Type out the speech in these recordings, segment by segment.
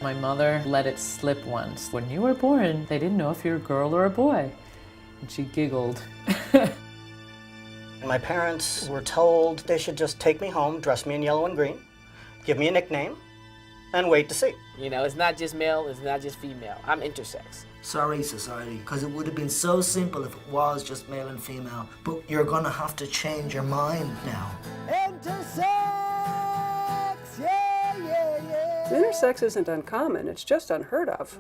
My mother let it slip once. When you were born, they didn't know if you're a girl or a boy. And she giggled. My parents were told they should just take me home, dress me in yellow and green, give me a nickname, and wait to see. You know, it's not just male, it's not just female. I'm intersex. Sorry, society, because it would have been so simple if it was just male and female. But you're gonna have to change your mind now. Intersex! Yeah, yeah, yeah! Intersex isn't uncommon, it's just unheard of.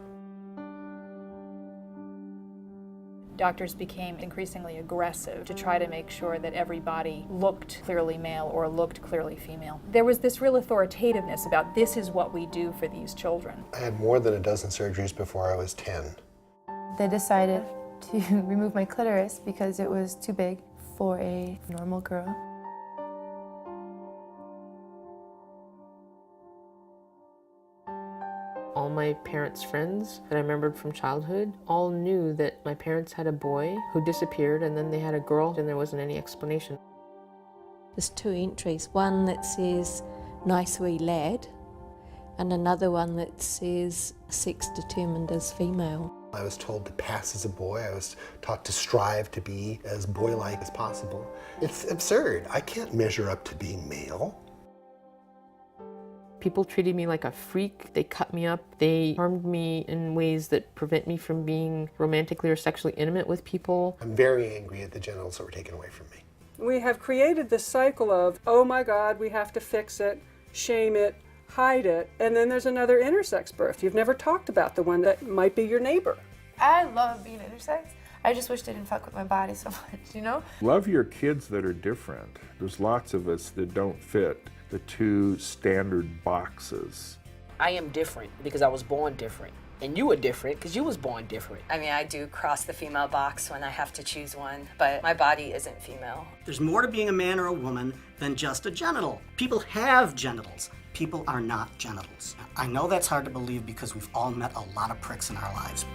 Doctors became increasingly aggressive to try to make sure that everybody looked clearly male or looked clearly female. There was this real authoritativeness about this is what we do for these children. I had more than a dozen surgeries before I was 10. They decided to remove my clitoris because it was too big for a normal girl. All my parents' friends that I remembered from childhood all knew that my parents had a boy who disappeared and then they had a girl and there wasn't any explanation. There's two entries, one that says nice wee lad and another one that says sex determined as female. I was told to pass as a boy. I was taught to strive to be as boy-like as possible. It's absurd. I can't measure up to being male. People treated me like a freak. They cut me up. They harmed me in ways that prevent me from being romantically or sexually intimate with people. I'm very angry at the genitals that were taken away from me. We have created this cycle of, oh my God, we have to fix it, shame it, hide it, and then there's another intersex birth. You've never talked about the one that might be your neighbor. I love being intersex. I just wish they didn't fuck with my body so much, you know? Love your kids that are different. There's lots of us that don't fit the two standard boxes. I am different because I was born different. And you were different because you was born different. I mean, I do cross the female box when I have to choose one, but my body isn't female. There's more to being a man or a woman than just a genital. People have genitals. People are not genitals. I know that's hard to believe because we've all met a lot of pricks in our lives.